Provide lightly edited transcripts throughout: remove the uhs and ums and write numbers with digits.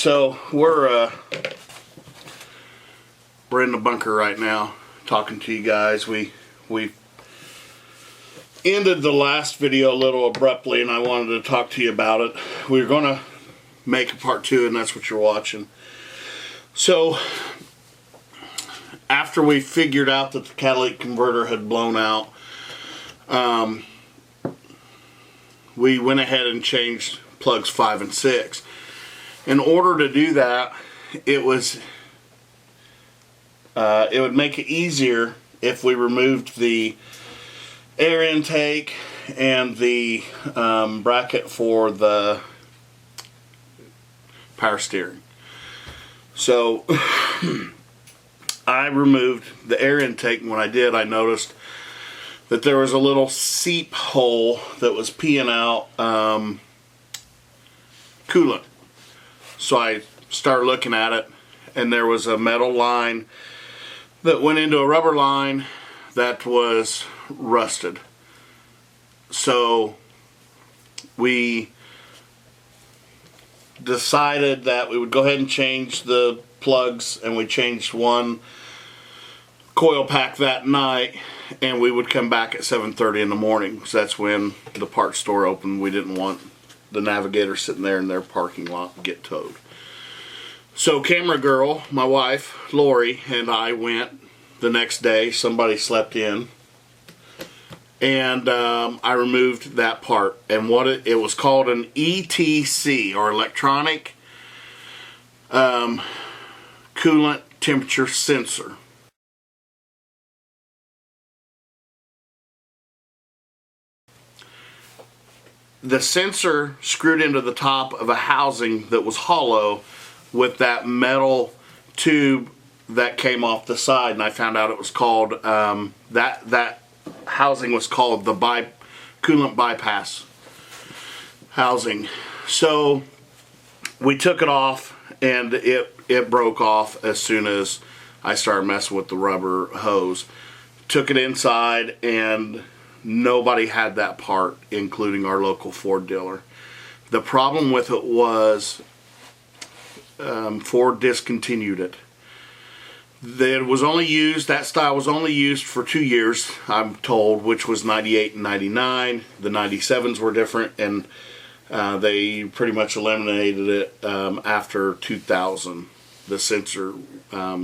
So we're in the bunker right now, talking to you guys. We ended the last video a little abruptly, and I wanted to talk to you about it. We were gonna make a part 2, and that's what you're watching. So after we figured out that the catalytic converter had blown out, we went ahead and changed plugs 5 and 6. In order to do that, it would make it easier if we removed the air intake and the bracket for the power steering. So I removed the air intake, and when I did, I noticed that there was a little seep hole that was peeing out coolant. So I started looking at it, and there was a metal line that went into a rubber line that was rusted. So we decided that we would go ahead and change the plugs, and we changed one coil pack that night, and we would come back at 7:30 in the morning, because that's when the parts store opened. We didn't want the Navigator sitting there in their parking lot and get towed. So camera girl, my wife Lori, and I went the next day. Somebody slept in, and I removed that part. And what it was called, an ETC, or electronic coolant temperature sensor. The sensor screwed into the top of a housing that was hollow with that metal tube that came off the side, and I found out it was called that housing was called the coolant bypass housing. So we took it off, and it broke off as soon as I started messing with the rubber hose. Took it inside, and nobody had that part, including our local Ford dealer. The problem with it was Ford discontinued it. It was only used, that style was only used for 2 years, I'm told, which was 98 and 99. The 97s were different, and they pretty much eliminated it after 2000. The sensor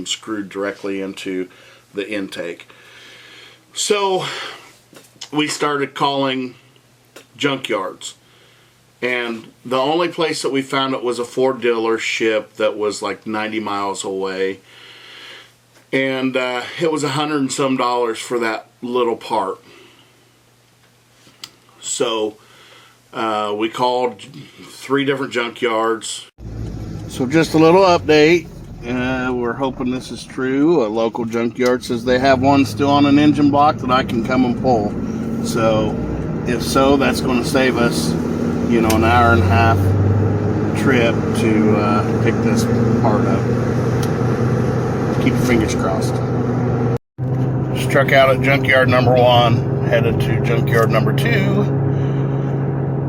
screwed directly into the intake. So we started calling junkyards, and the only place that we found it was a Ford dealership that was like 90 miles away, and it was $100 and some for that little part. So we called 3 different junkyards. So just a little update. We're hoping this is true. A local junkyard says they have one still on an engine block that I can come and pull. So if so, that's going to save us, you know, an hour and a half trip to pick this part up. Keep your fingers crossed. Struck out at junkyard number 1, headed to junkyard number 2,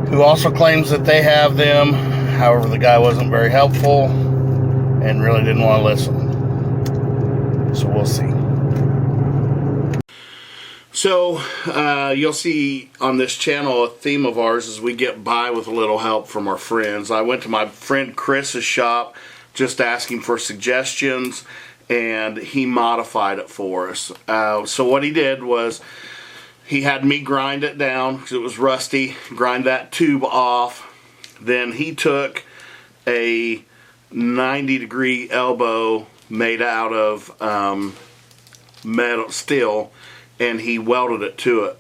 who also claims that they have them. However, the guy wasn't very helpful and really didn't want to listen. So we'll see. So you'll see on this channel a theme of ours is we get by with a little help from our friends. I went to my friend Chris's shop just asking for suggestions, and he modified it for us. So what he did was he had me grind it down because it was rusty, grind that tube off. Then he took a 90-degree elbow made out of metal steel, and he welded it to it.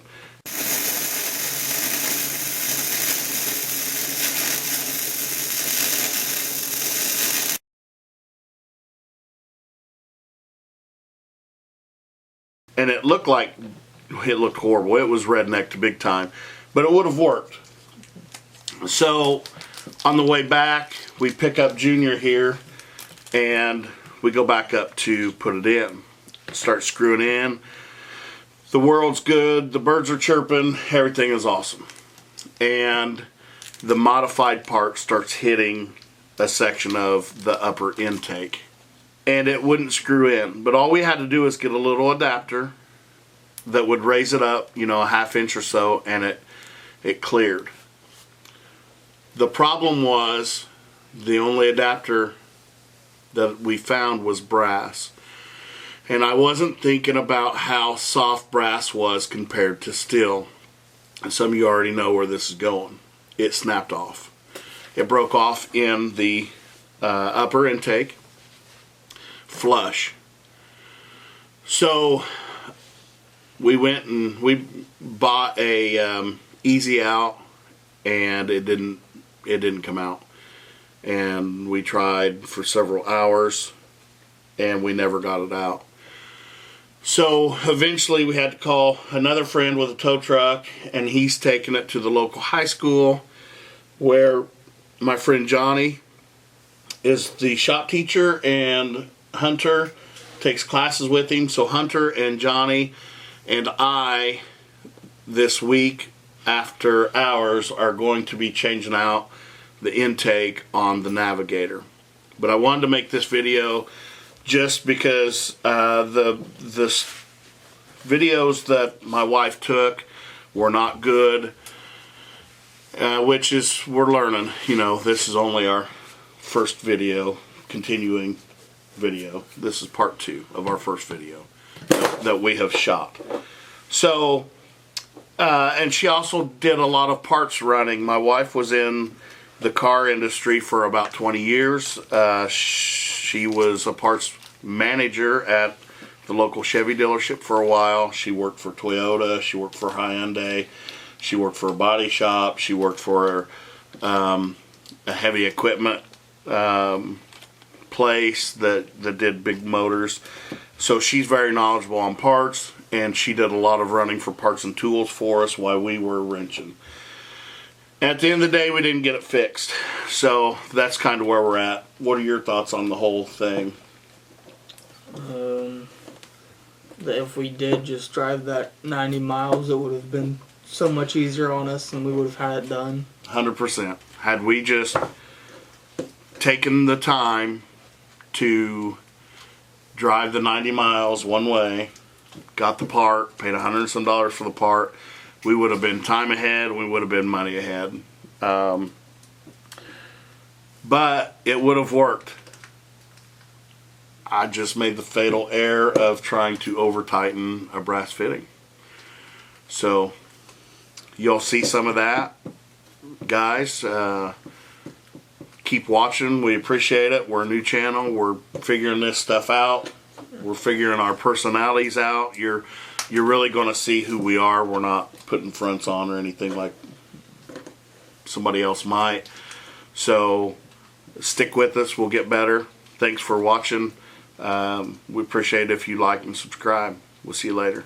And it looked horrible. It was redneck to big time, but it would have worked. So on the way back, we pick up Junior here, and we go back up to put it in. Start screwing in. The world's good, the birds are chirping, everything is awesome. And the modified part starts hitting a section of the upper intake, and it wouldn't screw in. But all we had to do was get a little adapter that would raise it up, you know, a ½ inch or so, and it cleared. The problem was the only adapter that we found was brass. And I wasn't thinking about how soft brass was compared to steel. And some of you already know where this is going. It snapped off. It broke off in the upper intake, flush. So we went and we bought a easy out, and it didn't come out. And we tried for several hours, and we never got it out. So eventually we had to call another friend with a tow truck, and he's taking it to the local high school where my friend Johnny is the shop teacher, and Hunter takes classes with him. So Hunter and Johnny and I this week after hours are going to be changing out the intake on the Navigator. But I wanted to make this video just because the videos that my wife took were not good, which is, we're learning. You know, this is only our first video, continuing video. This is part 2 of our first video that we have shot. So, and she also did a lot of parts running. My wife was in the car industry for about 20 years. She was a parts manager at the local Chevy dealership for a while. She worked for Toyota. She worked for Hyundai. She worked for a body shop. She worked for a heavy equipment place that did big motors. So she's very knowledgeable on parts, and she did a lot of running for parts and tools for us while we were wrenching. At the end of the day, we didn't get it fixed. So that's kind of where we're at. What are your thoughts on the whole thing? That if we did just drive that 90 miles, it would have been so much easier on us and we would have had it done. 100%. Had we just taken the time to drive the 90 miles one way, got the part, paid $100 and some for the part, we would have been time ahead, we would have been money ahead. But it would have worked. I just made the fatal error of trying to over tighten a brass fitting. So you'll see some of that, guys. Keep watching. We appreciate it. We're a new channel. We're figuring this stuff out. We're figuring our personalities out. You're really going to see who we are. We're not putting fronts on or anything like somebody else might. So stick with us. We'll get better. Thanks for watching. We appreciate it if you like and subscribe. We'll see you later.